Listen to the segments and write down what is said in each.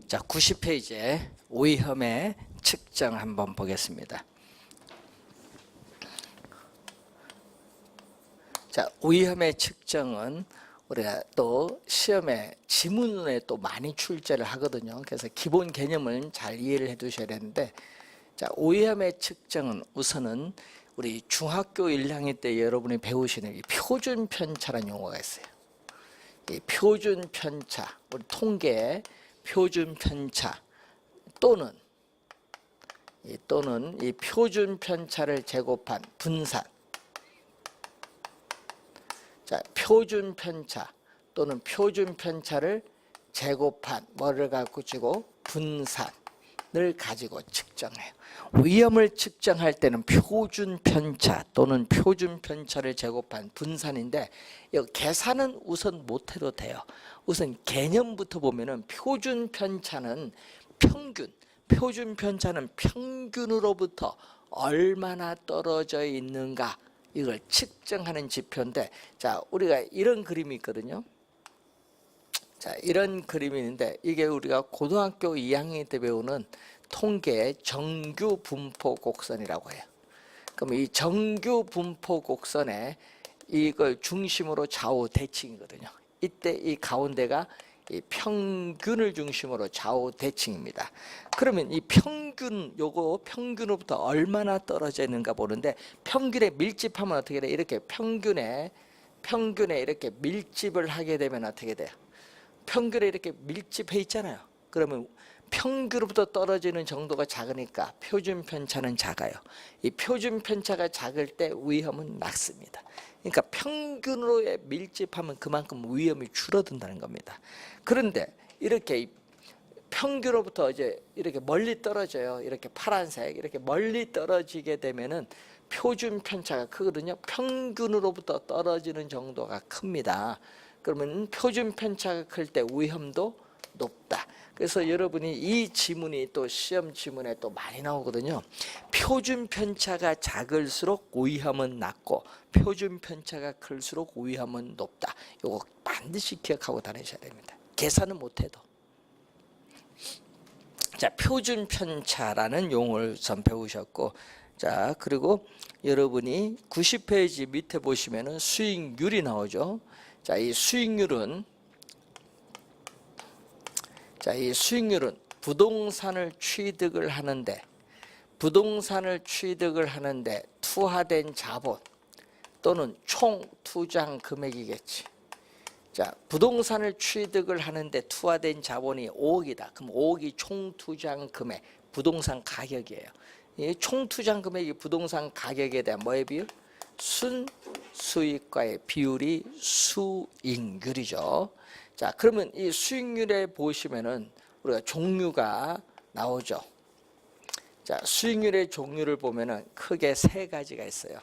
자, 90페이지에 위험의 측정 한번 보겠습니다. 자, 위험의 측정은 우리가 또 시험에 지문에 또 많이 출제를 하거든요. 그래서 기본 개념을 잘 이해를 해 두셔야 되는데, 자, 위험의 측정은 우선은 우리 중학교 1학년 때 여러분이 배우시는 이 표준 편차라는 용어가 있어요. 이 표준 편차, 우리 통계의 표준 편차 또는 이 표준 편차를 제곱한 분산. 자, 표준 편차 또는 표준 편차를 제곱한 뭐를 갖고 주고 분산을 가지고 측정해요. 위험을 측정할 때는 표준 편차 또는 표준 편차를 제곱한 분산인데, 이거 계산은 우선 못해도 돼요. 우선 개념부터 보면은 표준 편차는 평균으로부터 얼마나 떨어져 있는가, 이걸 측정하는 지표인데, 자, 우리가 이런 그림이 있거든요. 자, 이런 그림이 있는데, 이게 우리가 고등학교 2학년 때 배우는 통계의 정규 분포 곡선이라고 해요. 그럼 이 정규 분포 곡선에 이걸 중심으로 좌우 대칭이거든요. 이때 이 가운데가 이 평균을 중심으로 좌우 대칭입니다. 그러면 이 평균으로부터 얼마나 떨어져 있는가 보는데, 평균에 밀집하면 어떻게 돼? 이렇게 평균에 이렇게 밀집을 하게 되면 어떻게 돼요? 평균에 이렇게 밀집해 있잖아요. 그러면 평균으로부터 떨어지는 정도가 작으니까 표준 편차는 작아요. 이 표준 편차가 작을 때 위험은 낮습니다. 그러니까 평균으로 밀집하면 그만큼 위험이 줄어든다는 겁니다. 그런데 이렇게 평균으로부터 이제 이렇게 멀리 떨어져요. 이렇게 파란색 이렇게 멀리 떨어지게 되면은 표준 편차가 크거든요. 평균으로부터 떨어지는 정도가 큽니다. 그러면 표준 편차가 클 때 위험도 높다. 그래서 여러분이 이 지문이 또 시험 지문에 또 많이 나오거든요. 표준 편차가 작을수록 위험은 낮고 표준 편차가 클수록 위험은 높다. 이거 반드시 기억하고 다니셔야 됩니다. 계산은 못해도. 자, 표준 편차라는 용어를 전 배우셨고, 자, 그리고 여러분이 90페이지 밑에 보시면은 수익률이 나오죠. 자, 이 수익률은 부동산을 취득을 하는데 투하된 자본 또는 총 투자한 금액이겠지. 자, 부동산을 취득을 하는데 투하된 자본이 5억이다. 그럼 5억이 총 투자한 금액, 부동산 가격이에요. 이 총 투자한 금액이 부동산 가격에 대한 뭐의 비율? 순수익과의 비율이 수익률이죠. 자, 그러면 이 수익률에 보시면은 우리가 종류가 나오죠. 자, 수익률의 종류를 보면은 크게 세 가지가 있어요.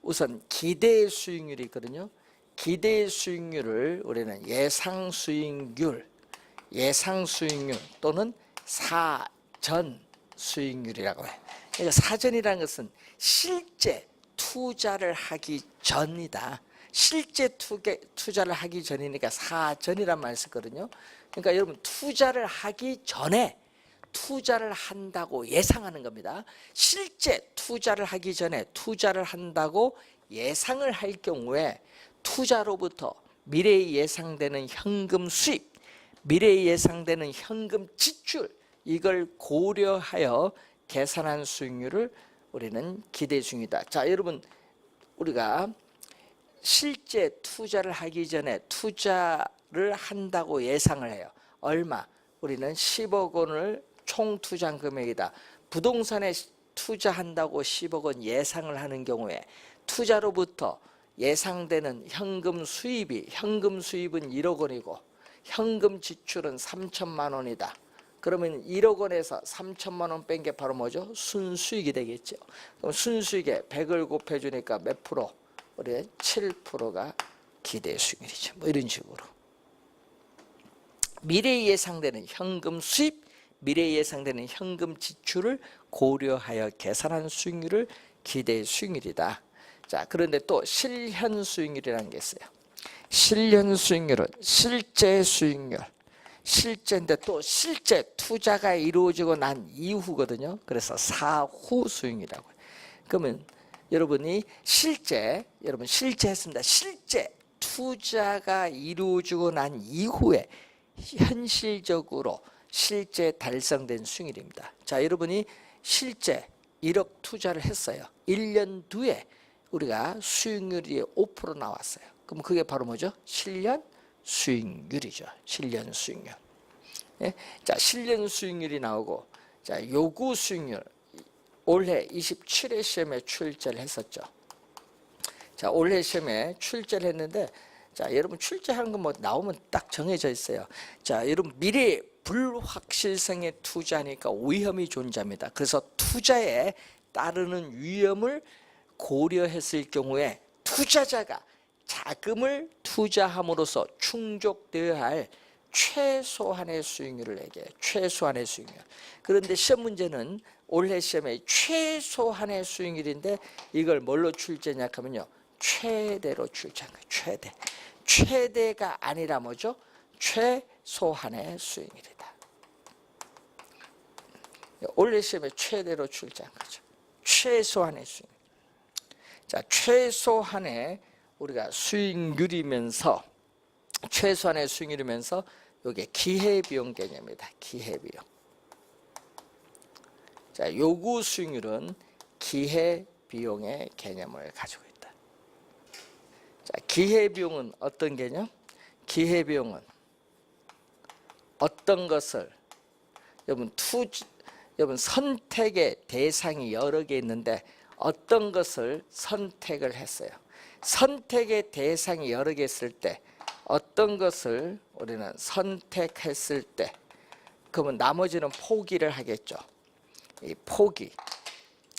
우선 기대 수익률이 있거든요. 기대 수익률을 우리는 예상 수익률 또는 사전 수익률이라고 해요. 그러니까 사전이라는 것은 실제 투자를 하기 전이다. 실제 투자를 하기 전이니까 사전이란 말을 쓰거든요. 그러니까 여러분, 투자를 하기 전에 투자를 한다고 예상하는 겁니다. 실제 투자를 하기 전에 투자를 한다고 예상을 할 경우에 투자로부터 미래에 예상되는 현금 수입, 미래에 예상되는 현금 지출, 이걸 고려하여 계산한 수익률을 우리는 기대 수익률이다. 자, 여러분, 우리가 실제 투자를 하기 전에 투자를 한다고 예상을 해요. 얼마? 우리는 10억 원을 총 투자한 금액이다. 부동산에 투자한다고 10억 원 예상을 하는 경우에 투자로부터 예상되는 현금 수입은 1억 원이고 현금 지출은 3천만 원이다. 그러면 1억 원에서 3천만 원 뺀 게 바로 뭐죠? 순수익이 되겠죠. 그럼 순수익에 100을 곱해주니까 몇 프로? 우리 7%가 기대 수익률이죠. 뭐 이런 식으로. 미래에 예상되는 현금 수입, 미래에 예상되는 현금 지출을 고려하여 계산한 수익률을 기대 수익률이다. 자, 그런데 또 실현 수익률이라는 게 있어요. 실현 수익률은 실제 수익률, 실제인데 또 실제 투자가 이루어지고 난 이후거든요. 그래서 사후 수익률이라고 해요. 그러면 여러분이 여러분 실제 했습니다. 실제 투자가 이루어지고 난 이후에 현실적으로 실제 달성된 수익률입니다. 자, 여러분이 실제 1억 투자를 했어요. 1년 뒤에 우리가 수익률이 5% 나왔어요. 그럼 그게 바로 뭐죠? 실년 수익률이죠. 실년 수익률. 예? 자, 실년 수익률이 나오고, 자, 요구 수익률. 올해 27회 시험에 출제를 했었죠. 자, 올해 시험에 출제를 했는데, 자, 여러분 출제하는 거 뭐 나오면 딱 정해져 있어요. 자, 여러분 미래 불확실성에 투자하니까 위험이 존재합니다. 그래서 투자에 따르는 위험을 고려했을 경우에 투자자가 자금을 투자함으로써 충족되어야 할 최소한의 수익률을 얘기해요. 최소한의 수익률. 그런데 시험 문제는 올해 시험에 최소한의 수익률인데 이걸 뭘로 출제냐 하면요. 최대로 출제한 거예요. 최대. 최대가 아니라 뭐죠? 최소한의 수익률이다. 올해 시험에 최대로 출제한 거죠. 최소한의 수익률. 자, 최소한의 우리가 수익률이면서 최소한의 수익률이면서 이게 기회비용 개념입니다. 기회비용. 자, 요구 수익률은 기회비용의 개념을 가지고 있다. 자, 기회비용은 어떤 개념? 기회비용은 어떤 것을 여러분 선택의 대상이 여러 개 있는데 어떤 것을 선택을 했어요. 선택의 대상이 여러 개 있을 때 어떤 것을 우리는 선택했을 때 그러면 나머지는 포기를 하겠죠. 이 포기,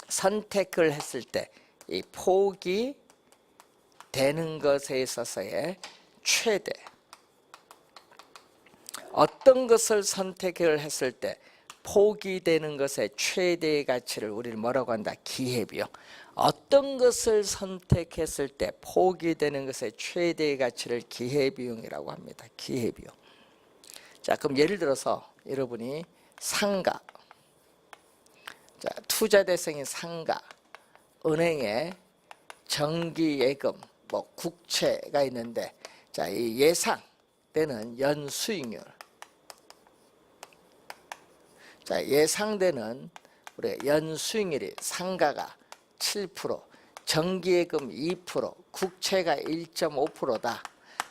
선택을 했을 때 이 포기 되는 것에 있어서의 최대. 어떤 것을 선택을 했을 때 포기되는 것의 최대의 가치를 우리는 뭐라고 한다? 기회비용. 어떤 것을 선택했을 때 포기되는 것의 최대의 가치를 기회비용이라고 합니다. 기회비용. 자, 그럼 예를 들어서 여러분이 상가, 자, 투자 대상인 상가, 은행에 정기예금, 뭐 국채가 있는데, 자, 이 예상되는 연수익률, 자, 예상되는 우리 연수익률이 상가가 7%, 정기예금 2%, 국채가 1.5%다.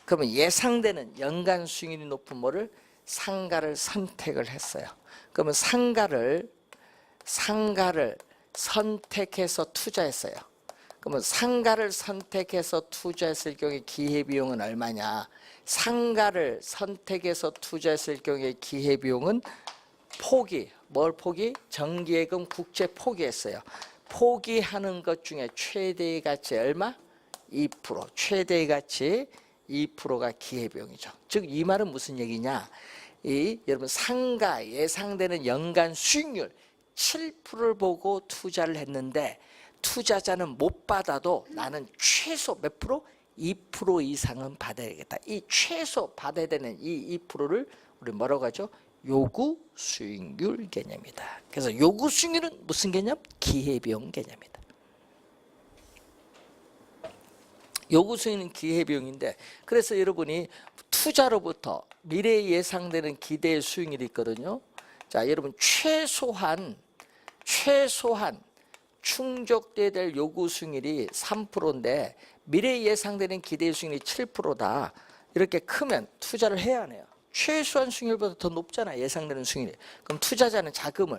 그러면 예상되는 연간 수익률이 높은 뭐를 상가를 선택을 했어요. 그러면 상가를 선택해서 투자했어요. 그러면 상가를 선택해서 투자했을 경우에 기회비용은 얼마냐? 상가를 선택해서 투자했을 경우에 기회비용은 포기, 뭘 포기? 정기예금 국채 포기했어요. 포기하는 것 중에 최대의 가치 얼마? 2%. 최대의 가치 2%가 기회비용이죠. 즉 이 말은 무슨 얘기냐? 여러분 상가 예상되는 연간 수익률 7%를 보고 투자를 했는데 투자자는 못 받아도 나는 최소 몇 프로? 2% 이상은 받아야겠다. 이 최소 받아야 되는 이 2%를 우리 뭐라고 하죠? 요구 수익률 개념이다. 그래서 요구 수익률은 무슨 개념? 기회비용 개념이다. 요구 수익률은 기회비용인데 그래서 여러분이 투자로부터 미래에 예상되는 기대의 수익률이 있거든요. 자, 여러분 최소한 충족돼야 될 요구 수익률이 3%인데 미래에 예상되는 기대의 수익률이 7%다. 이렇게 크면 투자를 해야 하네요. 최소한 수익률보다 더 높잖아, 예상되는 수익률이. 그럼 투자자는 자금을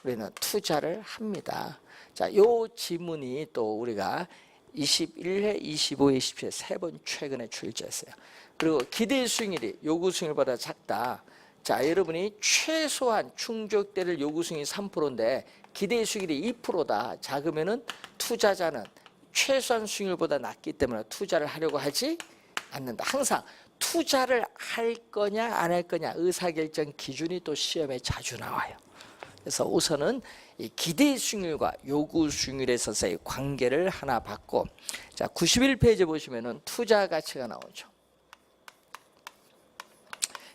우리는 투자를 합니다. 자, 요 지문이 또 우리가 21회, 25회, 27회 세 번 최근에 출제했어요. 그리고 기대 수익률이 요구 수익률보다 작다. 자, 여러분이 최소한 충족될 요구 수익률이 3%인데 기대 수익률이 2%다. 작으면은 투자자는 최소한 수익률보다 낮기 때문에 투자를 하려고 하지 않는다. 항상 투자를 할 거냐 안 할 거냐 의사결정 기준이 또 시험에 자주 나와요. 그래서 우선은 이 기대 수익률과 요구 수익률에 있어서의 관계를 하나 봤고, 자 91페이지 보시면은 투자 가치가 나오죠.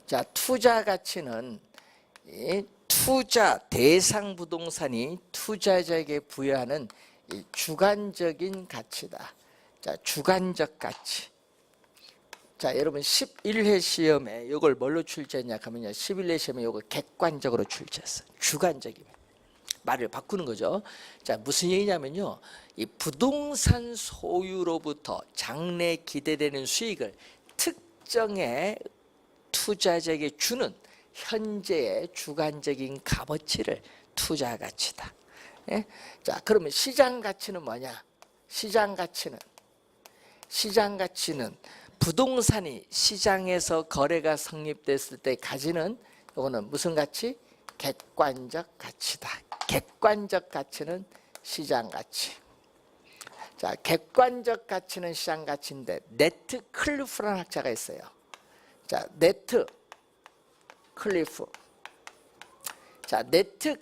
자, 투자 가치는 이 투자 대상 부동산이 투자자에게 부여하는 이 주관적인 가치다. 자, 주관적 가치. 자, 여러분 11회 시험에 이걸 뭘로 출제했냐 하면요, 11회 시험에 이거 객관적으로 출제했어요. 주관적이면 말을 바꾸는 거죠. 자, 무슨 얘기냐면요, 이 부동산 소유로부터 장래 기대되는 수익을 특정의 투자자에게 주는 현재의 주관적인 값어치를 투자 가치다. 예? 자, 그러면 시장 가치는 뭐냐? 시장 가치는 부동산이 시장에서 거래가 성립됐을 때 가지는, 이거는 무슨 가치? 객관적 가치다. 객관적 가치는 시장 가치. 자, 객관적 가치는 시장 가치인데 네트 클리프라는 학자가 있어요. 자, 네트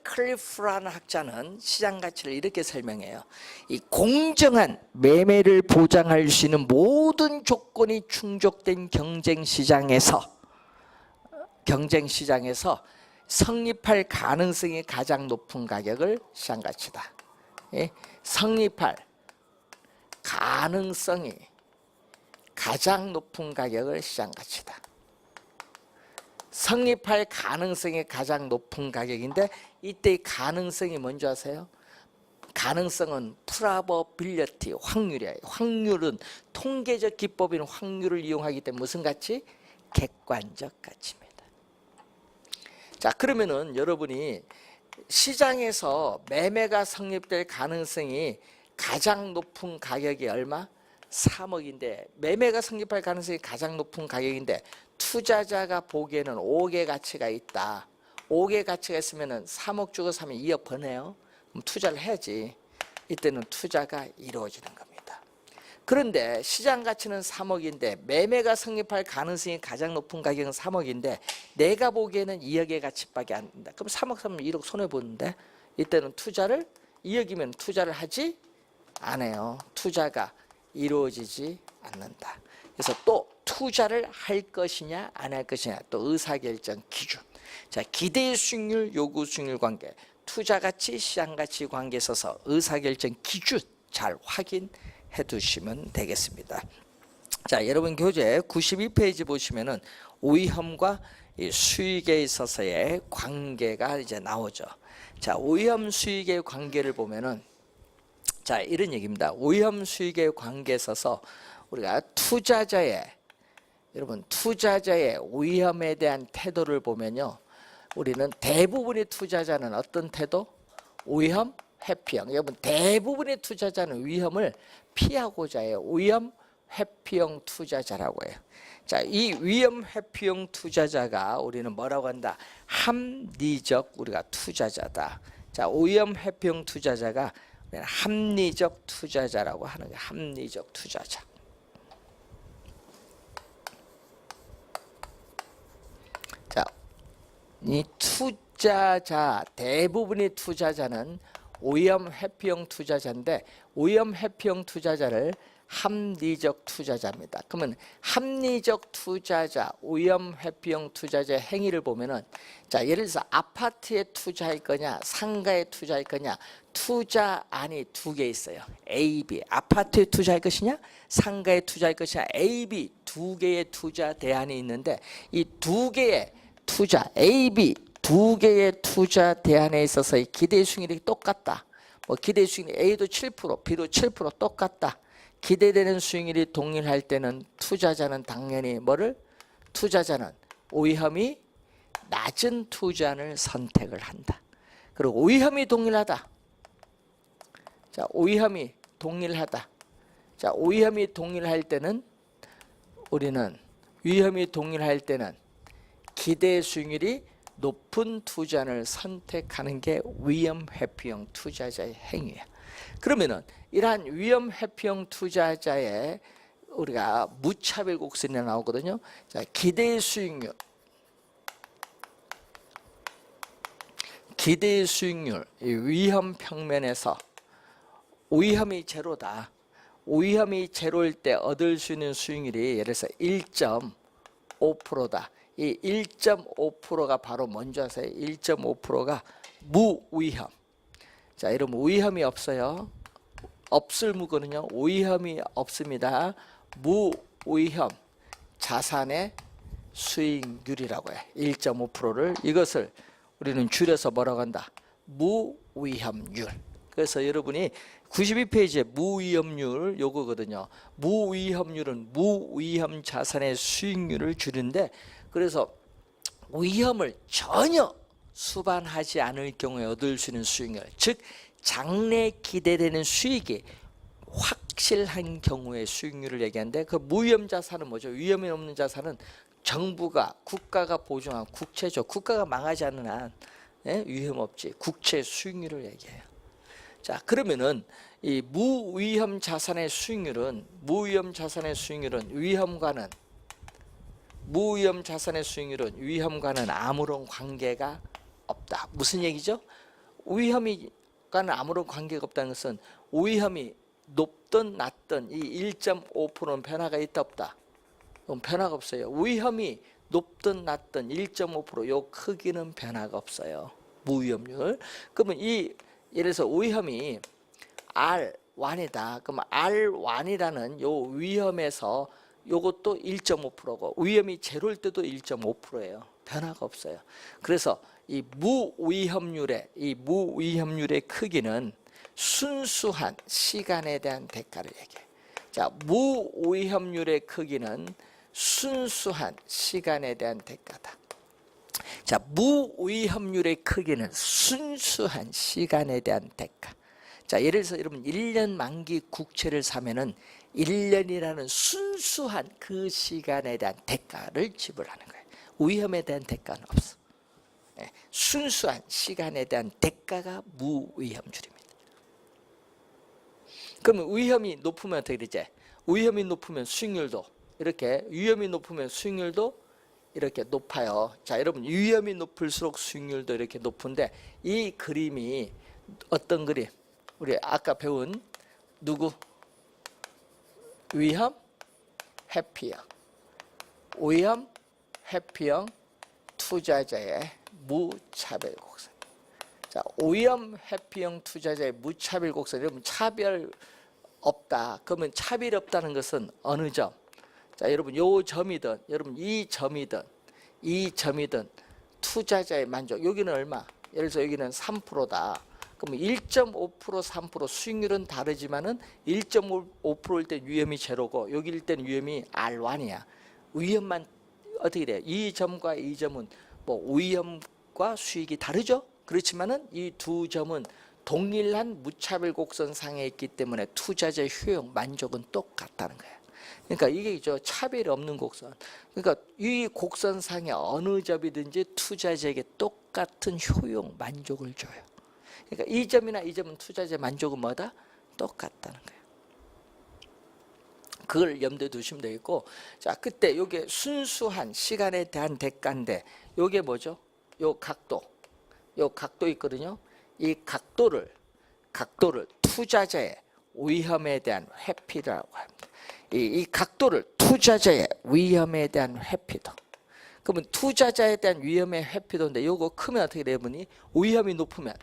클리프라는 학자는 시장 가치를 이렇게 설명해요. 이 공정한 매매를 보장할 수 있는 모든 조건이 충족된 경쟁 시장에서 성립할 가능성이 가장 높은 가격을 시장 가치다. 예? 성립할 가능성이 가장 높은 가격을 시장 가치다. 성립할 가능성이 가장 높은 가격인데, 이때 가능성이 뭔지 아세요? 가능성은 프라버빌리티, 확률이에요. 확률은 통계적 기법인 확률을 이용하기 때문에 무슨 가치? 객관적 가치입니다. 자, 그러면은 여러분이 시장에서 매매가 성립될 가능성이 가장 높은 가격이 얼마? 3억인데, 매매가 성립할 가능성이 가장 높은 가격인데 투자자가 보기에는 5억의 가치가 있다. 5억의 가치가 있으면 3억 주고 사면 2억 버네요. 그럼 투자를 해야지. 이때는 투자가 이루어지는 겁니다. 그런데 시장 가치는 3억인데 매매가 성립할 가능성이 가장 높은 가격은 3억인데 내가 보기에는 2억의 가치밖에 안 된다. 그럼 3억 사면 1억 손해보는데, 이때는 투자를, 2억이면 투자를 하지 않아요. 투자가 이루어지지 않는다. 그래서 또 투자를 할 것이냐 안 할 것이냐, 또 의사결정 기준. 자, 기대 수익률, 요구 수익률 관계, 투자 가치, 시장 가치 관계에 있어서 의사결정 기준 잘 확인해 두시면 되겠습니다. 자, 여러분 교재 92페이지 보시면은 위험과 수익에 있어서의 관계가 이제 나오죠. 자, 위험 수익의 관계를 보면은, 자, 이런 얘기입니다. 위험 수익의 관계에 있어서 우리가 투자자의 위험에 대한 태도를 보면요, 우리는 대부분의 투자자는 어떤 태도? 위험 회피형. 여러분, 대부분의 투자자는 위험을 피하고자 해요. 위험 회피형 투자자라고 해요. 자, 이 위험 회피형 투자자가 우리는 뭐라고 한다? 합리적 우리가 투자자다. 자, 위험 회피형 투자자가 합리적 투자자라고 하는 거예요. 합리적 투자자. 자, 이 투자자, 대부분의 투자자는 위험 회피형 투자자인데, 위험 회피형 투자자를 합리적 투자자입니다. 그러면 합리적 투자자, 위험 회피형 투자자의 행위를 보면은, 자, 예를 들어서 아파트에 투자할 거냐, 상가에 투자할 거냐, 투자안이 두 개 있어요. A, B. 아파트에 투자할 것이냐, 상가에 투자할 것이냐, A, B 두 개의 투자 대안이 있는데, 이 두 개의 투자, A, B 두 개의 투자 대안에 있어서 이 기대 수익률이 똑같다. 뭐 기대 수익률 A도 7%, B도 7% 똑같다. 기대되는 수익률이 동일할 때는 투자자는 당연히 뭐를? 투자자는 위험이 낮은 투자를 선택을 한다. 그리고 위험이 동일하다. 자, 위험이 동일하다. 자, 위험이 동일할 때는 우리는 위험이 동일할 때는 기대 수익률이 높은 투자를 선택하는 게 위험 회피형 투자자의 행위예요. 그러면은 이러한 위험 회피형 투자자의 우리가 무차별 곡선이 나오거든요. 자, 기대 수익률, 이 위험 평면에서 위험이 제로다. 위험이 제로일 때 얻을 수 있는 수익률이 예를 들어서 1.5 1.5%다. 이 1.5%가 바로 뭔지 아세요? 1.5%가 무위험. 자, 여러분 위험이 없어요. 없을 무거는요. 위험이 없습니다. 무위험 자산의 수익률이라고 해. 1.5%를 이것을 우리는 줄여서 뭐라고 한다? 무위험률. 그래서 여러분이 92페이지에 무위험률 요거거든요. 무위험률은 무위험 자산의 수익률을 줄인데, 그래서 위험을 전혀 수반하지 않을 경우에 얻을 수 있는 수익률, 즉 장래 기대되는 수익이 확실한 경우의 수익률을 얘기하는데, 그 무위험 자산은 뭐죠? 위험이 없는 자산은 정부가 국가가 보증한 국채죠. 국가가 망하지 않는 한 위험 없지. 국채 수익률을 얘기해요. 자, 그러면은 이 무위험 자산의 수익률은 무위험 자산의 수익률은 위험과는 아무런 관계가 없다. 무슨 얘기죠? 위험과는 아무런 관계가 없다는 것은 위험이 높든 낮든 이 1.5%는 변화가 있다 없다? 그럼 변화가 없어요. 위험이 높든 낮든 1.5%요 크기는 변화가 없어요. 무위험률. 그러면 예를 들어서 위험이 R1이다. 그럼 R1이라는 요 위험에서 요것도 1.5%고 위험이 제로일 때도 1.5%예요. 변화가 없어요. 그래서 이 무위험률의 크기는 순수한 시간에 대한 대가를 얘기해요. 자, 무위험률의 크기는 순수한 시간에 대한 대가다. 자, 무위험률의 크기는 순수한 시간에 대한 대가. 자, 예를 들어서 여러분 1년 만기 국채를 사면은 1년이라는 순수한 그 시간에 대한 대가를 지불하는 거예요. 위험에 대한 대가는 없어. 순수한 시간에 대한 대가가 무위험률입니다. 그러면 위험이 높으면 어떻게 되지? 위험이 높으면 수익률도 위험이 높으면 수익률도 이렇게 높아요. 자, 여러분 위험이 높을수록 수익률도 이렇게 높은데, 이 그림이 어떤 그림? 우리 아까 배운 누구? 위험, 회피형. 위험, 회피형 투자자의 무차별 곡선. 자, 위험, 회피형 투자자의 무차별 곡선. 여러분 차별 없다. 그러면 차별이 없다는 것은 어느 점? 자, 여러분 요 점이든 여러분 이 점이든 투자자의 만족. 여기는 얼마? 예를 들어서 여기는 3%다. 그러면 1.5% 3% 수익률은 다르지만은 1.5%일 때 위험이 제로고 여기일 때는 위험이 R1이야. 위험만 어떻게 돼요? 이 점과 이 점은 뭐 위험과 수익이 다르죠? 그렇지만은 이 두 점은 동일한 무차별 곡선상에 있기 때문에 투자자의 효용, 만족은 똑같다는 거예요. 그러니까 이게 차별이 없는 곡선. 그러니까 이 곡선상의 어느 점이든지 투자자에게 똑같은 효용, 만족을 줘요. 그러니까 이 점이나 이 점은 투자자의 만족은 뭐다? 똑같다는 거예요. 그걸 염두에 두시면 되겠고, 자, 그때 이게 순수한 시간에 대한 대가인데, 이게 뭐죠? 요 각도 있거든요. 이 각도를 투자자의 위험에 대한 회피라고 합니다. 이 각도를 투자자의 위험에 대한 회피도. 그러면 투자자에 대한 위험의 회피도인데, 요거 크면 어떻게 되니? 위험이 높으면,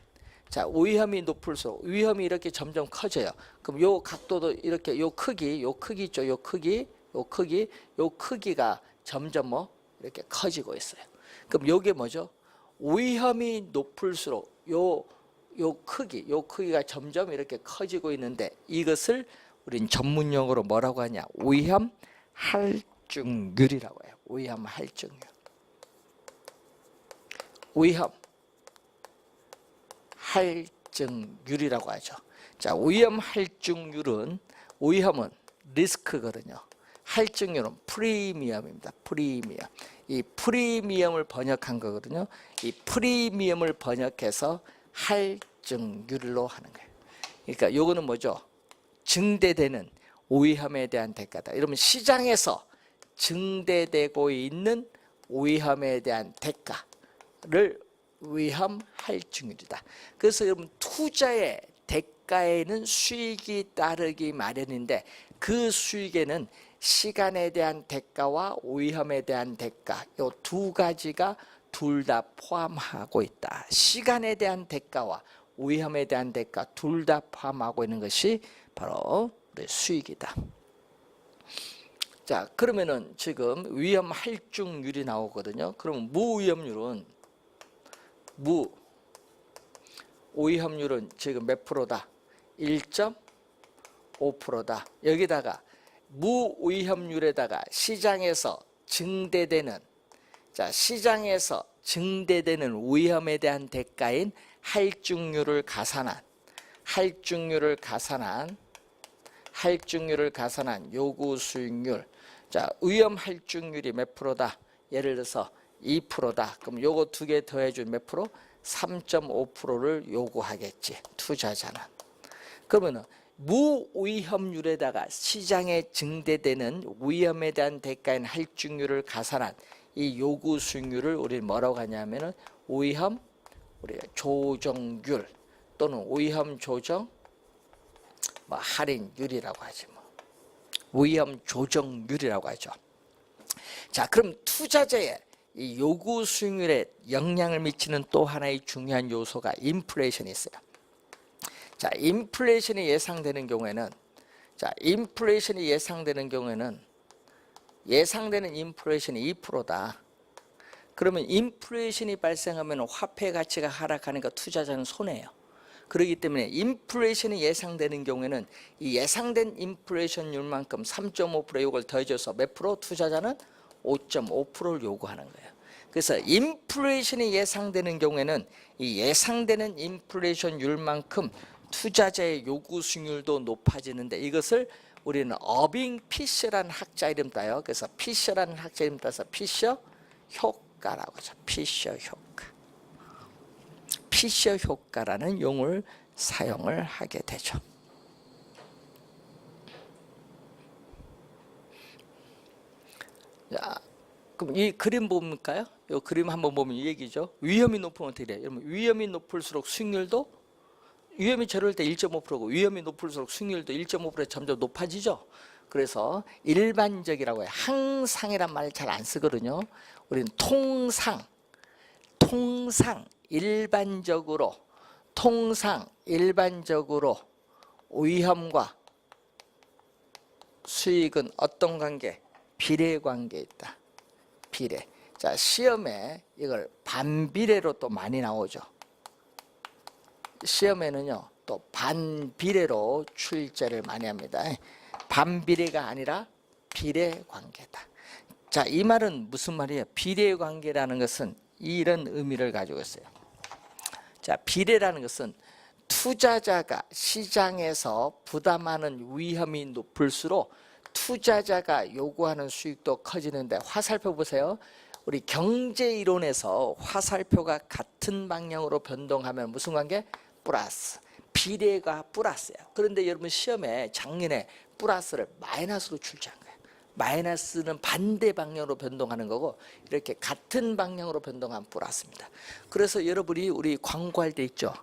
자, 위험이 높을수록 위험이 이렇게 점점 커져요. 그럼 요 각도도 이렇게 요 크기 있죠. 요 크기가 점점 이렇게 커지고 있어요. 그럼 요게 뭐죠? 위험이 높을수록 요 크기가 점점 이렇게 커지고 있는데, 이것을 우린 전문 용어로 뭐라고 하냐? 위험 할증률이라고 해요. 위험 할증률. 위험 할증률이라고 하죠. 자, 위험 할증률은, 위험은 리스크거든요. 할증률은 프리미엄입니다. 프리미엄. 이 프리미엄을 번역한 거거든요. 이 프리미엄을 번역해서 할증률로 하는 거예요. 그러니까 요거는 뭐죠? 증대되는 위험에 대한 대가다. 이러면 시장에서 증대되고 있는 위험에 대한 대가를 위험 할증률이다. 그래서 여러분 투자의 대가에는 수익이 따르기 마련인데, 그 수익에는 시간에 대한 대가와 위험에 대한 대가, 이 두 가지가 둘 다 포함하고 있다. 시간에 대한 대가와 위험에 대한 대가 둘 다 포함하고 있는 것이 바로 우리 수익이다. 자, 그러면은 지금 위험 할증률이 나오거든요. 그럼 무위험률은 무위험률은 지금 몇 프로다? 1.5%다. 여기다가 무위험률에다가 시장에서 증대되는 위험에 대한 대가인 할증률을 가산한 요구 수익률. 자, 위험 할증률이 몇 프로다? 예를 들어서 2%다. 그럼 요거 두 개 더해주면 몇 프로? 3.5%를 요구하겠지, 투자자는. 그러면은 무위험률에다가 시장에 증대되는 위험에 대한 대가인 할증률을 가산한 이 요구 수익률을 우리는 뭐라고 하냐면은 위험 우리가 조정률 또는 위험 조정 할인율이라고 하지 위험 조정률이라고 하죠. 자, 그럼 투자자의 이 요구 수익률에 영향을 미치는 또 하나의 중요한 요소가 인플레이션이 있어요. 자, 인플레이션이 예상되는 경우에는 예상되는 인플레이션이 2%다. 그러면 인플레이션이 발생하면 화폐 가치가 하락하니까 투자자는 손해예요. 그렇기 때문에 인플레이션이 예상되는 경우에는 이 예상된 인플레이션율만큼 3.5% 이걸 더해줘서 몇 프로? 투자자는 5.5%를 요구하는 거예요. 그래서 인플레이션이 예상되는 경우에는 이 예상되는 인플레이션율만큼 투자자의 요구 수익률도 높아지는데 이것을 우리는 어빙 피셔라는 학자 이름 따요. 그래서 피셔라는 학자 이름 따서 피셔 효과라고 하죠. 피셔 효과. 피셔 효과라는 용어를 사용을 하게 되죠. 자, 그럼 이 그림 볼까요? 이 그림 한번 보면 이 얘기죠. 위험이 높으면 어떻게 돼요? 여러분, 위험이 높을수록 수익률도 위험이 제로일 때 1.5%고 위험이 높을수록 수익률도 1.5% 점점 높아지죠. 그래서 일반적이라고 해요. 항상이란 말을 잘 안 쓰거든요. 우리는 통상 일반적으로 위험과 수익은 어떤 관계? 비례 관계에 있다. 비례. 자, 시험에 이걸 반비례로 또 많이 나오죠. 시험에는요 또 반비례로 출제를 많이 합니다. 반비례가 아니라 비례 관계다. 자, 이 말은 무슨 말이에요? 비례 관계라는 것은 이런 의미를 가지고 있어요. 자, 비례라는 것은 투자자가 시장에서 부담하는 위험이 높을수록 투자자가 요구하는 수익도 커지는데 화살표 보세요. 우리 경제 이론에서 화살표가 같은 방향으로 변동하면 무슨 관계? 플러스. 비례가 플러스예요. 그런데 여러분 시험에 작년에 플러스를 마이너스로 출제한 거예요. 마이너스는 반대 방향으로 변동하는 거고 이렇게 같은 방향으로 변동한 플러스입니다. 그래서 여러분이 우리 광고할 때 있죠.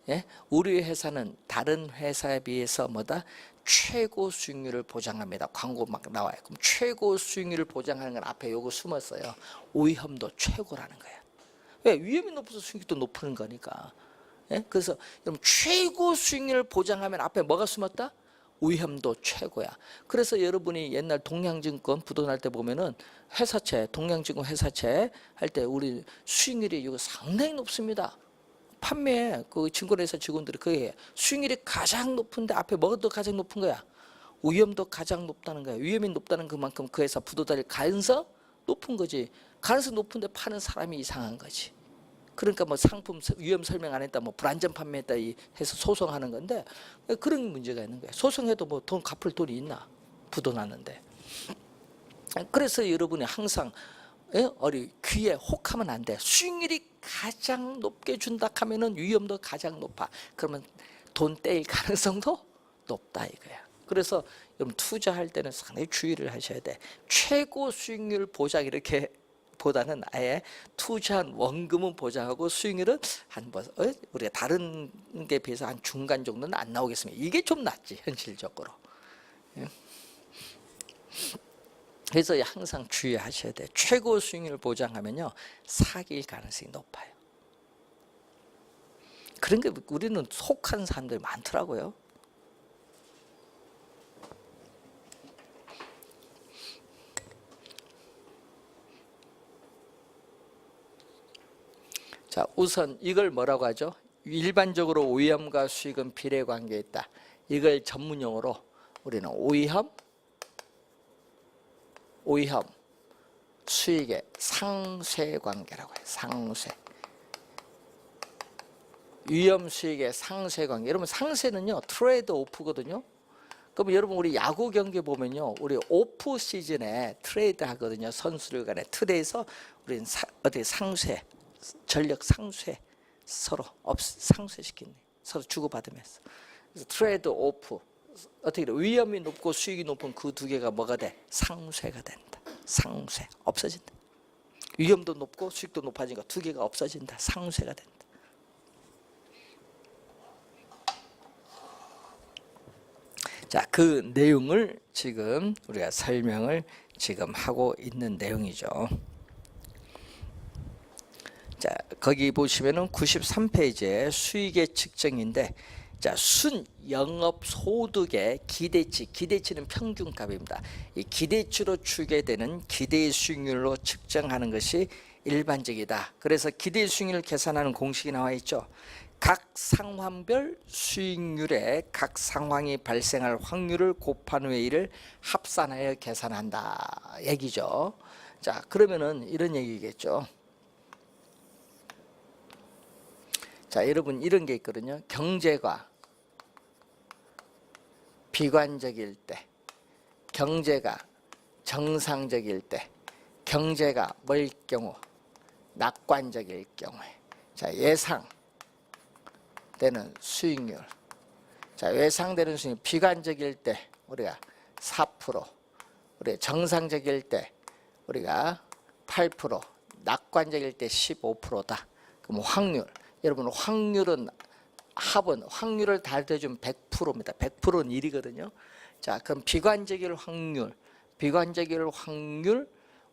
예? 우리 회사는 다른 회사에 비해서 뭐다? 최고 수익률을 보장합니다. 광고 막 나와요. 그럼 최고 수익률을 보장하는 건 앞에 요거 숨었어요. 위험도 최고라는 거예요. 왜? 위험이 높아서 수익도 높은 거니까. 예? 그래서 여러분 최고 수익률을 보장하면 앞에 뭐가 숨었다? 위험도 최고야. 그래서 여러분이 옛날 동양증권 부도날 때 보면은 회사채, 동양증권 회사채 할 때 우리 수익률이 이거 상당히 높습니다. 판매 그 증권회사 직원들이 그게 수익률이 가장 높은데 앞에 뭐가 더 가장 높은 거야? 위험도 가장 높다는 거야. 위험이 높다는 그만큼 그 회사 부도될 가능성 높은 거지. 가능성 높은데 파는 사람이 이상한 거지. 그러니까 뭐 상품 위험 설명 안 했다, 뭐 불안전 판매했다 해서 소송하는 건데 그런 문제가 있는 거야. 소송해도 뭐 돈 갚을 돈이 있나? 부도 났는데. 그래서 여러분이 항상 귀에 혹하면 안 돼. 수익률이 가장 높게 준다 하면은 위험도 가장 높아. 그러면 돈 떼일 가능성도 높다 이거야. 그래서 여러분 투자할 때는 상당히 주의를 하셔야 돼. 최고 수익률 보장 이렇게 보다는 아예 투자한 원금은 보장하고 수익률은 한 우리가 다른 게 비해서 한 중간 정도는 안 나오겠습니다. 이게 좀 낫지 현실적으로. 그래서 항상 주의하셔야 돼요. 최고 수익률을 보장하면요 사기일 가능성이 높아요. 그런 게 우리는 속한 사람들이 많더라고요. 자, 우선 이걸 뭐라고 하죠? 일반적으로 위험과 수익은 비례 관계에 있다. 이걸 전문용어로 우리는 위험 수익의 상쇄 관계라고 해요. 상쇄. 위험 수익의 상쇄 관계. 여러분 상쇄는요 트레이드 오프거든요. 그럼 여러분 우리 야구 경기 보면요 우리 오프 시즌에 트레이드 하거든요. 선수들 간에 트레이드에서 우리는 어떻게 상쇄, 전력 상쇄, 서로 상쇄시키는 서로 주고받으면서. 그래서 트레이드 오프 어떻게 위험이 높고 수익이 높은 그 두 개가 뭐가 돼? 상쇄가 된다. 상쇄 없어진다. 위험도 높고 수익도 높아지니까 두 개가 없어진다. 상쇄가 된다. 자, 그 내용을 지금 우리가 설명을 지금 하고 있는 내용이죠. 자, 거기 보시면은 93페이지에 수익의 측정인데, 자, 순 영업 소득의 기대치, 기대치는 평균값입니다. 이 기대치로 추계되는 기대 수익률로 측정하는 것이 일반적이다. 그래서 기대 수익률을 계산하는 공식이 나와 있죠. 각 상황별 수익률에 각 상황이 발생할 확률을 곱한 후에 이를 합산하여 계산한다 얘기죠. 자, 그러면은 이런 얘기겠죠. 자, 여러분 이런 게 있거든요. 경제가 비관적일 때, 경제가 정상적일 때, 경제가 뭘 경우? 낙관적일 경우에. 자, 예상되는 수익률. 자, 예상되는 수익률 비관적일 때 우리가 4%, 우리가 정상적일 때 우리가 8%, 낙관적일 때 15%다. 그럼 확률. 여러분 확률은 합은 확률을 다 더해주면 100%입니다. 100%는 1이거든요. 자, 그럼 비관적일 확률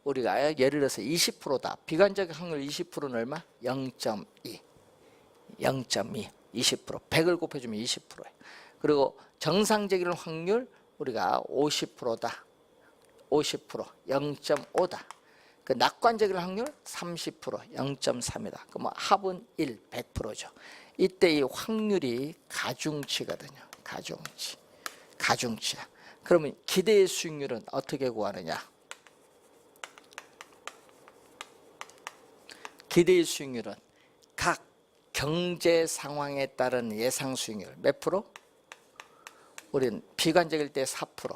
우리가 예를 들어서 20%다. 비관적 확률 20%는 얼마? 0.2. 0.2. 20%. 100을 곱해주면 20%예요. 그리고 정상적일 확률 우리가 50%다. 50%. 0.5다. 그 낙관적일 확률 30%. 0.3이다. 그럼 합은 1. 100%죠. 이때 이 확률이 가중치거든요. 가중치야. 그러면 기대 수익률은 어떻게 구하느냐? 기대 수익률은 각 경제 상황에 따른 예상 수익률 몇 프로? 우리는 비관적일 때 4%,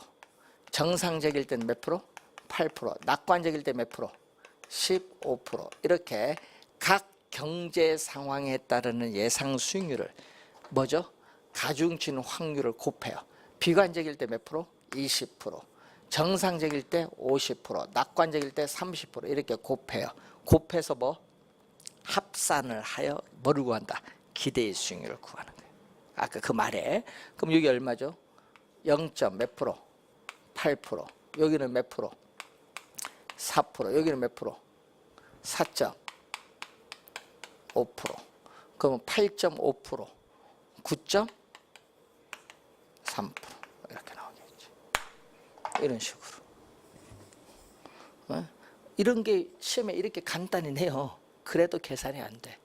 정상적일 때는 몇 프로? 8%, 낙관적일 때 몇 프로? 15%. 이렇게 각 경제 상황에 따르는 예상 수익률을 뭐죠? 가중치는 확률을 곱해요. 비관적일 때 몇 프로? 20%, 정상적일 때 50%, 낙관적일 때 30% 이렇게 곱해요. 곱해서 뭐? 합산을 하여 뭐를 구한다? 기대의 수익률을 구하는 거예요. 아까 그 말에. 그럼 여기 얼마죠? 0. 몇 프로? 8%. 여기는 몇 프로? 4%. 여기는 몇 프로? 4.5%. 그러면 8.5%, 9.3% 이렇게 나오겠죠. 이런 식으로. 이런 게 시험에 이렇게 간단히 내요. 그래도 계산이 안 돼.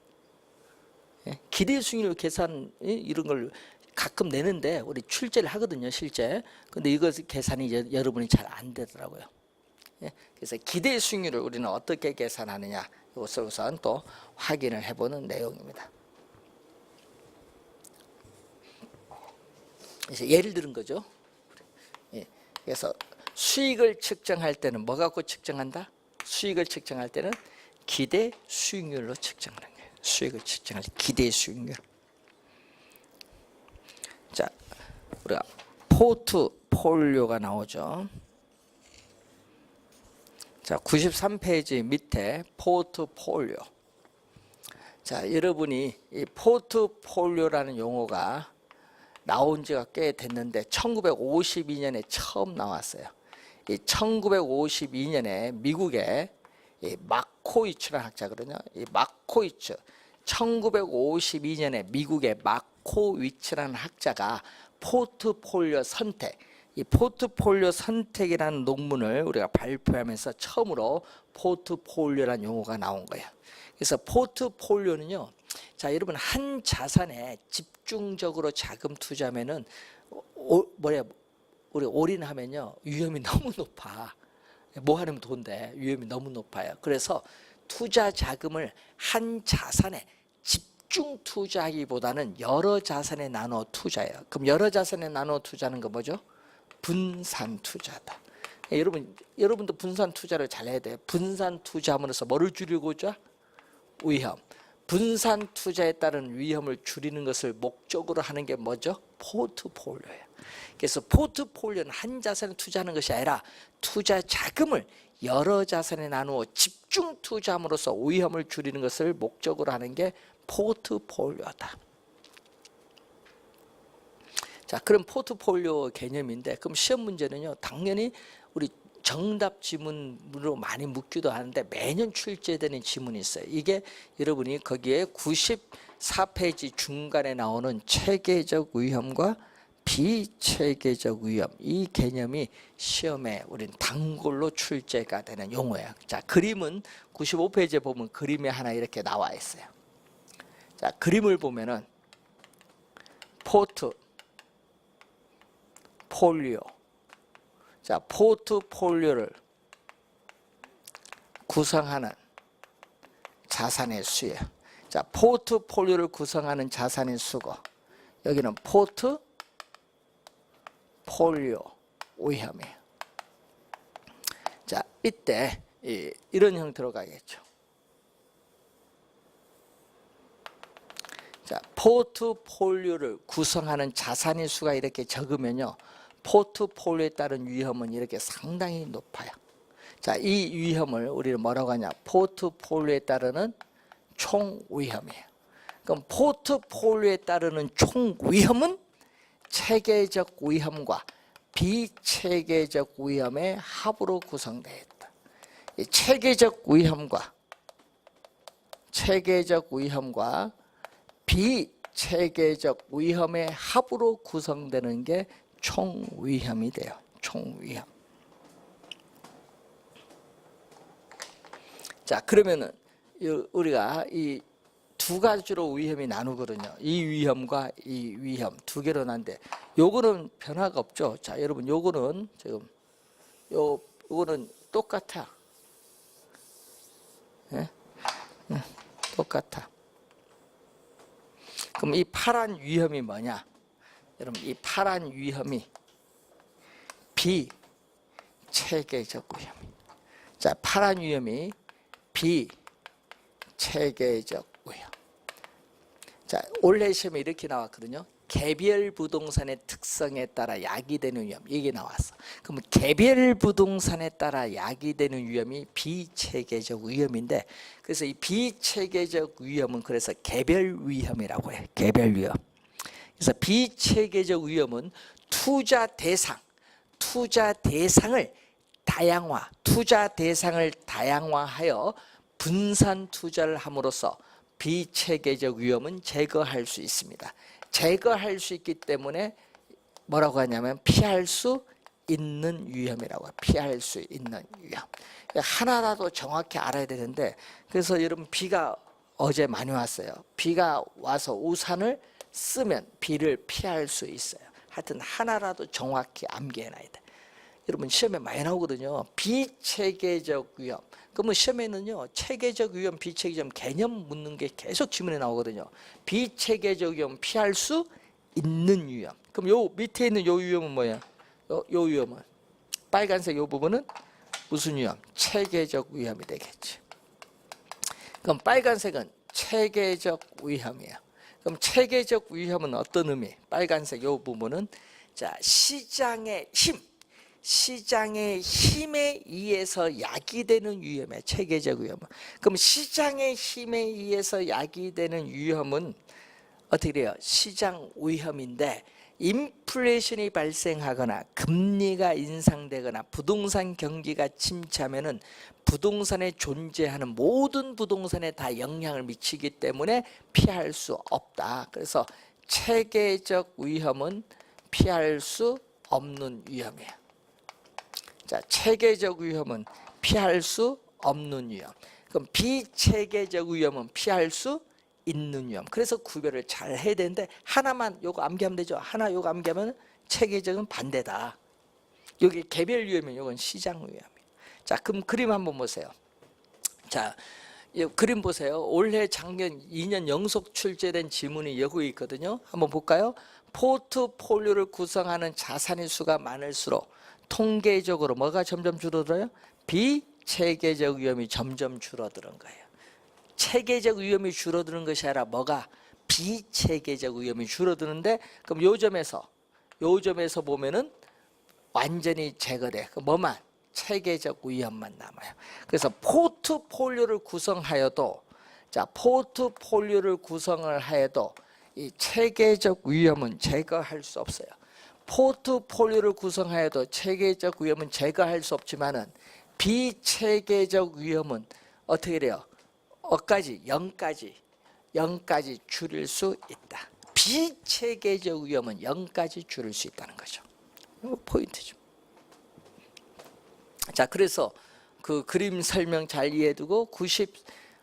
기대 수익률 계산 이런 걸 가끔 내는데 우리 출제를 하거든요, 실제. 근데 이것 계산이 여러분이 잘 안 되더라고요. 그래서 기대 수익률을 우리는 어떻게 계산하느냐, 이것을 우선 또 확인을 해보는 내용입니다. 그래서 예를 들은 거죠. 그래서 수익을 측정할 때는 뭐 갖고 측정한다? 수익을 측정할 때는 기대 수익률로 측정하는 거예요. 수익을 측정할 때 기대 수익률. 자, 우리가 포트폴리오가 나오죠. 자, 93페이지 밑에 포트폴리오. 자, 여러분이 이 포트폴리오라는 용어가 나온 지가 꽤 됐는데 1952년에 처음 나왔어요. 이 1952년에 미국의 이 마코이츠라는 학자거든요. 이 마코이츠 1952년에 미국의 마코위츠라는 학자가 포트폴리오 선택, 이 포트폴리오 선택이라는 논문을 우리가 발표하면서 처음으로 포트폴리오라는 용어가 나온 거예요. 그래서 포트폴리오는요, 자 여러분 한 자산에 집중적으로 자금 투자하면은 우리 올인하면요 위험이 너무 높아. 뭐 하는 돈데 위험이 너무 높아요. 그래서 투자 자금을 한 자산에 집중 투자하기보다는 여러 자산에 나눠 투자해요. 그럼 여러 자산에 나눠 투자하는 거 뭐죠? 분산 투자다. 여러분도 분산 투자를 잘 해야 돼요. 분산 투자함으로써 뭐를 줄이고자? 위험. 분산 투자에 따른 위험을 줄이는 것을 목적으로 하는 게 뭐죠? 포트폴리오예요. 그래서 포트폴리오는 한 자산에 투자하는 것이 아니라 투자 자금을 여러 자산에 나누어 집중 투자함으로써 위험을 줄이는 것을 목적으로 하는 게 포트폴리오다. 자, 그럼 포트폴리오 개념인데, 그럼 시험 문제는요, 당연히 우리 정답 지문으로 많이 묻기도 하는데 매년 출제되는 지문이 있어요. 이게 여러분이 거기에 94페이지 중간에 나오는 체계적 위험과 비체계적 위험, 이 개념이 시험에 우린 단골로 출제가 되는 용어예요. 자, 그림은 95페이지에 보면 그림이 하나 이렇게 나와 있어요. 자, 그림을 보면은 포트폴리오. 자, 포트폴리오를 구성하는 자산의 수예요. 자, 포트폴리오를 구성하는 자산의 수고. 여기는 포트폴리오 위험이에요. 자, 이때 이런 형태로 가겠죠. 자, 포트폴리오를 구성하는 자산의 수가 이렇게 적으면요, 포트폴리오에 따른 위험은 이렇게 상당히 높아요. 자, 이 위험을 우리는 뭐라고 하냐? 포트폴리오에 따르는 총 위험이에요. 그럼 포트폴리오에 따르는 총 위험은 체계적 위험과 비체계적 위험의 합으로 구성되어 있다. 이 체계적 위험과 비체계적 위험의 합으로 구성되는 게 총위험이 돼요. 총위험. 자, 그러면은 우리가 이 두 가지로 위험이 나누거든요. 이 위험과 이 위험 두 개로 나는데 요거는 변화가 없죠. 자, 여러분 요거는 지금 요거는 똑같아. 예? 똑같아. 그럼 이 파란 위험이 뭐냐? 여러분 이 파란 위험이 비체계적 위험입니다. 자, 파란 위험이 비체계적 위험. 자, 올해 시험에 이렇게 나왔거든요. 개별 부동산의 특성에 따라 야기되는 위험, 이게 나왔어. 그럼 개별 부동산에 따라 야기되는 위험이 비체계적 위험인데, 그래서 이 비체계적 위험은 그래서 개별 위험이라고 해요. 개별 위험. 그래서 비체계적 위험은 투자 대상을 다양화하여 분산 투자를 함으로써 비체계적 위험은 제거할 수 있습니다. 제거할 수 있기 때문에 뭐라고 하냐면 피할 수 있는 위험이라고 해요. 피할 수 있는 위험. 하나라도 정확히 알아야 되는데, 그래서 여러분 비가 어제 많이 왔어요. 비가 와서 우산을 쓰면 비를 피할 수 있어요. 하여튼 하나라도 정확히 암기해놔야 돼. 여러분 시험에 많이 나오거든요. 비체계적 위험. 그러면 시험에는요, 체계적 위험, 비체계적 위험 개념 묻는 게 계속 지문에 나오거든요. 비체계적 위험, 피할 수 있는 위험. 그럼 요 밑에 있는 요 위험은 뭐야? 요 위험은 빨간색 요 부분은 무슨 위험? 체계적 위험이 되겠지. 그럼 빨간색은 체계적 위험이에요. 그럼 체계적 위험은 어떤 의미? 빨간색 요 부분은 자, 시장의 힘에 의해서 야기되는 위험이에요. 체계적 위험은. 그럼 시장의 힘에 의해서 야기되는 위험은 어떻게 돼요? 시장 위험인데, 인플레이션이 발생하거나 금리가 인상되거나 부동산 경기가 침체하면은 부동산에 존재하는 모든 부동산에 다 영향을 미치기 때문에 피할 수 없다. 그래서 체계적 위험은 피할 수 없는 위험이에요. 자, 체계적 위험은 피할 수 없는 위험. 그럼 비체계적 위험은 피할 수 있는 위험. 그래서 구별을 잘 해야 되는데 하나만 요거 암기하면 되죠. 하나 요거 암기하면 체계적은 반대다. 여기 개별 위험이면 요건 시장 위험이에요. 자, 그럼 그림 한번 보세요. 자, 이 그림 보세요. 올해 작년 2년 연속 출제된 지문이 여기 있거든요. 한번 볼까요? 포트폴리오를 구성하는 자산의 수가 많을수록 통계적으로 뭐가 점점 줄어들어요? 비체계적 위험이 점점 줄어드는 거예요. 체계적 위험이 줄어드는 것이 아니라 뭐가 비체계적 위험이 줄어드는데, 그럼 요 점에서 보면은 완전히 제거돼. 뭐만? 체계적 위험만 남아요. 그래서 포트폴리오를 구성하여도, 자, 포트폴리오를 구성을 하여도 이 체계적 위험은 제거할 수 없어요. 포트폴리오를 구성하여도 체계적 위험은 제거할 수 없지만은 비체계적 위험은 어떻게 돼요? 0까지 줄일 수 있다. 비체계적 위험은 0까지 줄일 수 있다는 거죠. 이거 포인트죠. 자, 그래서 그 그림 설명 잘 이해해두고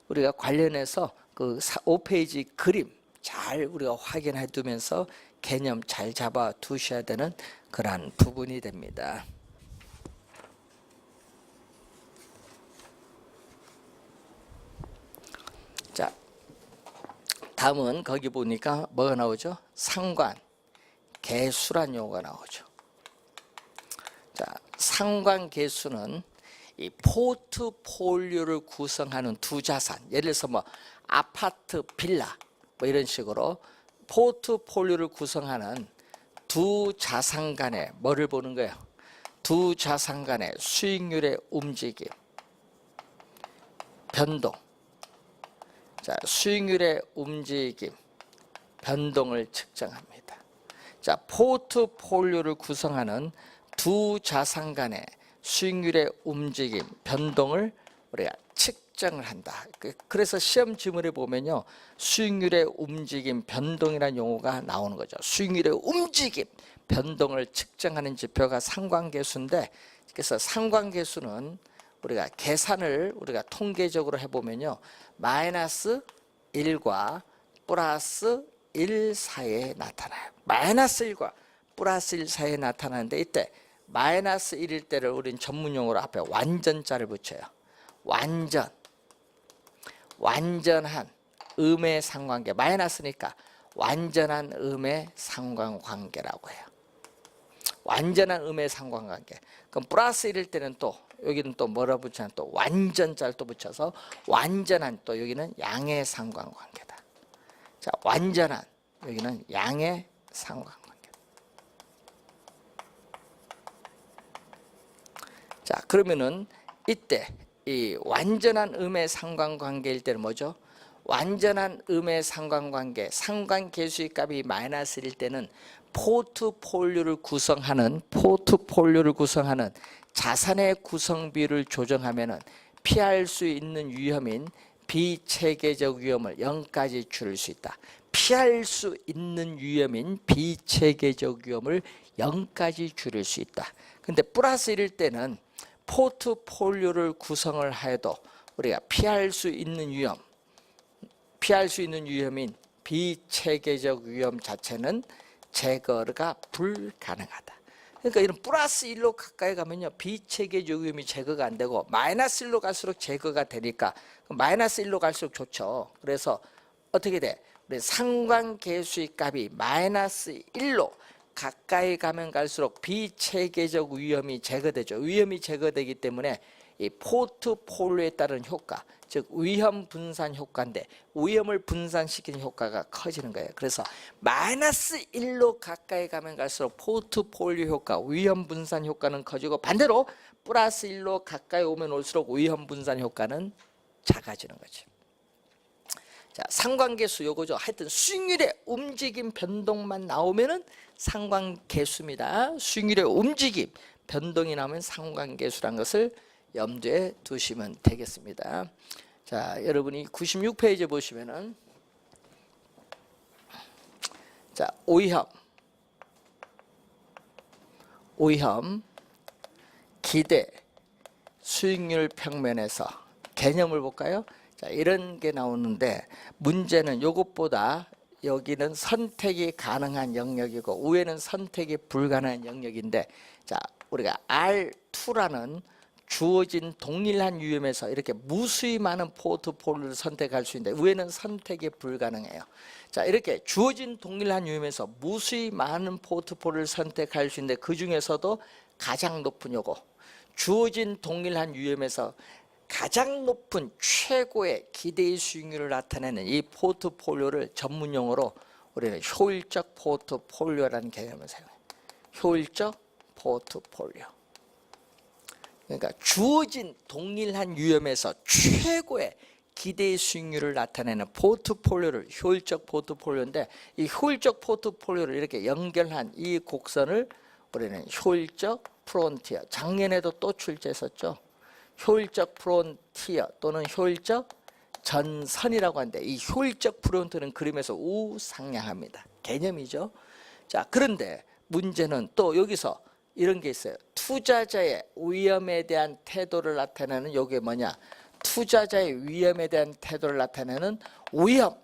우리가 관련해서 그 5페이지 그림 잘 우리가 확인해 두면서 개념 잘 잡아 두셔야 되는 그러한 부분이 됩니다. 자, 다음은 거기 보니까 뭐가 나오죠? 상관, 계수란 용어가 나오죠. 자, 상관 계수는 이 포트폴리오를 구성하는 두 자산, 예를 들어서 뭐 아파트, 빌라 뭐 이런 식으로 포트폴리오를 구성하는 두 자산 간의 뭐를 보는 거예요? 두 자산 간의 수익률의 움직임, 변동. 자, 수익률의 움직임, 변동을 측정합니다. 자, 포트폴리오를 구성하는 두 자산 간의 수익률의 움직임, 변동을 우리가 측정을 한다. 그래서 시험 지문에 보면요, 수익률의 움직임, 변동이라는 용어가 나오는 거죠. 수익률의 움직임, 변동을 측정하는 지표가 상관계수인데, 그래서 상관계수는 우리가 계산을 우리가 통계적으로 해보면요, 마이너스 1과 플러스 1 사이에 나타나요. 마이너스 1과 플러스 1 사이에 나타나는데, 이때 마이너스 1일 때를 우린 전문용어로 앞에 완전자를 붙여요. 완전한 음의 상관계, 마이너스니까 완전한 음의 상관관계라고 해요. 완전한 음의 상관관계. 그럼 플러스 1일 때는 또 여기는 또 뭐라 붙여요? 또 완전자를 또 붙여서 완전한, 또 여기는 양의 상관관계다. 자, 완전한, 여기는 양의 상관관계. 자, 그러면은 이때 이 완전한 음의 상관관계일 때는 뭐죠? 완전한 음의 상관관계, 상관계수의 값이 마이너스일 때는 포트폴리오를 구성하는 자산의 구성비를 조정하면은 피할 수 있는 위험인 비체계적 위험을 0까지 줄일 수 있다. 피할 수 있는 위험인 비체계적 위험을 0까지 줄일 수 있다. 근데 플러스 1일 때는 포트폴리오를 구성을 하여도 우리가 피할 수 있는 위험인 비체계적 위험 자체는 제거가 불가능하다. 그러니까 이런 플러스 1로 가까이 가면요, 비체계적 위험이 제거가 안 되고 마이너스 1로 갈수록 제거가 되니까 마이너스 1로 갈수록 좋죠. 그래서 어떻게 돼? 우리 상관계수의 값이 마이너스 1로 가까이 가면 갈수록 비체계적 위험이 제거되죠. 위험이 제거되기 때문에 이 포트폴리오에 따른 효과, 즉 위험 분산 효과인데 위험을 분산시키는 효과가 커지는 거예요. 그래서 마이너스 1로 가까이 가면 갈수록 포트폴리오 효과, 위험 분산 효과는 커지고, 반대로 플러스 1로 가까이 오면 올수록 위험 분산 효과는 작아지는 거죠. 자, 상관계수 요거죠. 하여튼 수익률의 움직임 변동만 나오면은 상관계수입니다. 수익률의 움직임 변동이 나오면 상관계수란 것을 염두에 두시면 되겠습니다. 자, 여러분이 96페이지 보시면은 자, 오위험 기대 수익률 평면에서 개념을 볼까요? 자, 이런 게 나오는데 문제는 이것보다 여기는 선택이 가능한 영역이고 위에는 선택이 불가능한 영역인데, 자, 우리가 R2라는 주어진 동일한 유형에서 이렇게 무수히 많은 포트폴리오를 선택할 수 있는데 위에는 선택이 불가능해요. 자, 이렇게 주어진 동일한 유형에서 무수히 많은 포트폴리오를 선택할 수 있는데 그 중에서도 가장 높은 요거 주어진 동일한 유형에서 가장 높은 최고의 기대의 수익률을 나타내는 이 포트폴리오를 전문용어로 우리는 효율적 포트폴리오라는 개념을 사용해요. 효율적 포트폴리오. 그러니까 주어진 동일한 유형에서 최고의 기대의 수익률을 나타내는 포트폴리오를 효율적 포트폴리오인데, 이 효율적 포트폴리오를 이렇게 연결한 이 곡선을 우리는 효율적 프론티어, 작년에도 또 출제했었죠. 효율적 프론티어 또는 효율적 전선이라고 하는데 이 효율적 프론트는 그림에서 우상향합니다. 개념이죠. 자, 그런데 문제는 또 여기서 이런 게 있어요. 투자자의 위험에 대한 태도를 나타내는 요게 뭐냐? 투자자의 위험에 대한 태도를 나타내는 위험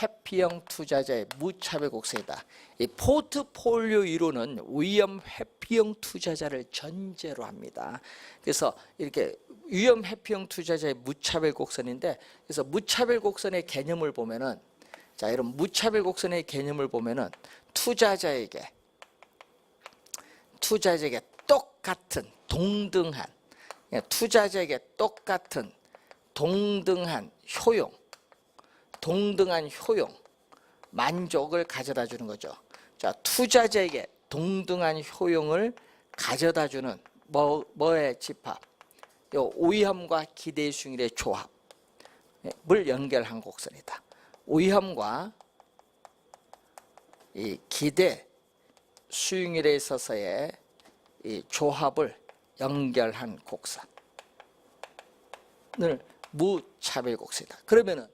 회피형 투자자의 무차별 곡선이다. 이 포트폴리오 이론은 위험 회피형 투자자를 전제로 합니다. 그래서 이렇게 위험 회피형 투자자의 무차별 곡선인데, 그래서 무차별 곡선의 개념을 보면은, 자, 이런 무차별 곡선의 개념을 보면은 투자자에게 똑같은 동등한, 투자자에게 똑같은 동등한 효용, 만족을 가져다 주는 거죠. 자, 투자자에게 동등한 효용을 가져다 주는 뭐의 집합? 요 위험과 기대 수익률의 조합을 연결한 곡선이다. 위험과 이 기대 수익률에 있어서의 이 조합을 연결한 곡선을 무차별 곡선이다. 그러면은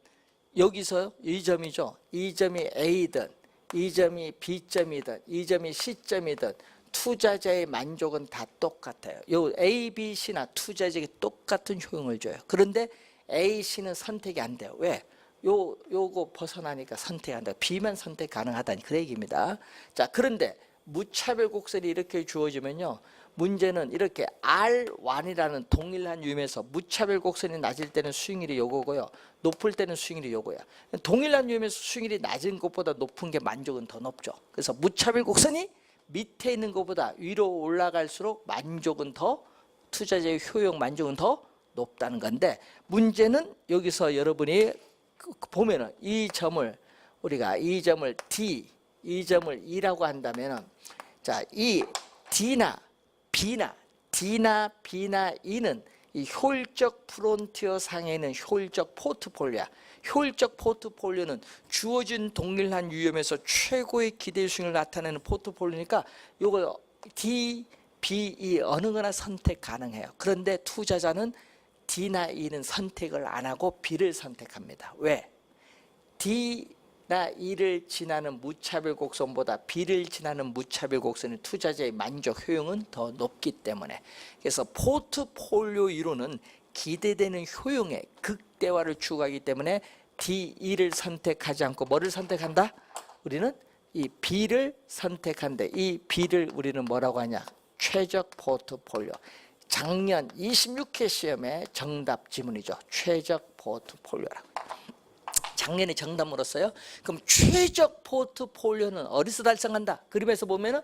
여기서 이 점이죠. 이 점이 A든 이 점이 B점이든 이 점이 C점이든 투자자의 만족은 다 똑같아요. 요 A, B, C나 투자자에게 똑같은 효용을 줘요. 그런데 A, C는 선택이 안 돼요. 왜? 요거 벗어나니까 선택이 안 돼요. B만 선택 가능하다니 그 얘기입니다. 자, 그런데 무차별 곡선이 이렇게 주어지면요, 문제는 이렇게 R1이라는 동일한 유형에서 무차별 곡선이 낮을 때는 수익률이 요거고요, 높을 때는 수익률이 요거야. 동일한 유형에서 수익률이 낮은 것보다 높은 게 만족은 더 높죠. 그래서 무차별 곡선이 밑에 있는 것보다 위로 올라갈수록 만족은 더, 투자자의 효용 만족은 더 높다는 건데, 문제는 여기서 여러분이 보면은 이 점을 우리가 이 점을 D, 이 점을 E라고 한다면은, 자, 이 D나 B나 E는 이 효율적 프론티어 상에 있는 효율적 포트폴리오야. 효율적 포트폴리오는 주어진 동일한 유형에서 최고의 기대 수익을 나타내는 포트폴리오니까 요거 D, B, E 어느 거나 선택 가능해요. 그런데 투자자는 D나 E는 선택을 안 하고 B를 선택합니다. 왜? D나 E를 지나는 무차별 곡선보다 B를 지나는 무차별 곡선의 투자자의 만족 효용은 더 높기 때문에. 그래서 포트폴리오 이론은 기대되는 효용의 극대화를 추구하기 때문에 D, E를 선택하지 않고 뭐를 선택한다? 우리는 이 B를 선택한데, 이 B를 우리는 뭐라고 하냐? 최적 포트폴리오. 작년 26회 시험의 정답 지문이죠. 최적 포트폴리오라고. 작년에 정답 물었어요. 그럼 최적 포트폴리오는 어디서 달성한다? 그림에서 보면은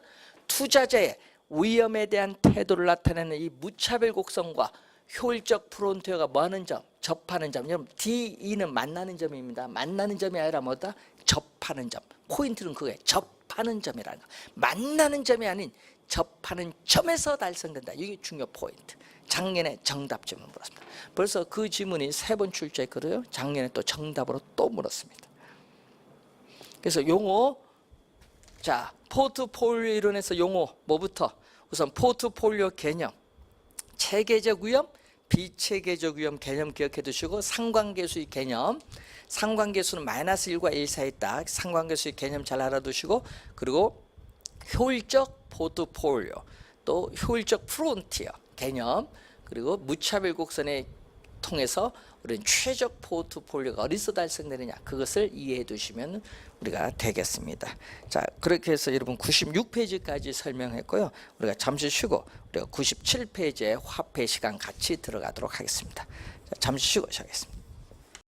투자자의 위험에 대한 태도를 나타내는 이 무차별 곡선과 효율적 프론티어가 뭐하는 점? 접하는 점. 여러분 D, E는 만나는 점입니다. 만나는 점이 아니라 뭐다? 접하는 점. 포인트는 그거예요. 접하는 접하는 점이라는 거. 만나는 점이 아닌 접하는 점에서 달성된다. 이게 중요 포인트. 작년에 정답점을 물었습니다. 벌써 그 지문이 3번 출제했거든요. 작년에 또 정답으로 또 물었습니다. 그래서 용어, 자, 포트폴리오 이론에서 용어 뭐부터? 우선 포트폴리오 개념, 체계적 위험, 비체계적 위험 개념 기억해 두시고, 상관계수의 개념, 상관계수는 -1과 1 사이에 있다. 상관계수의 개념 잘 알아두시고, 그리고 효율적 포트폴리오, 또 효율적 프론티어 개념, 그리고 무차별 곡선에 통해서 우리는 최적 포트폴리오가 어디서 달성되느냐, 그것을 이해해 두시면 우리가 되겠습니다. 자, 그렇게 해서 여러분 96페이지까지 설명했고요. 우리가 잠시 쉬고 우리가 97페이지에 화폐 시간 같이 들어가도록 하겠습니다. 자, 잠시 쉬고 시작하겠습니다.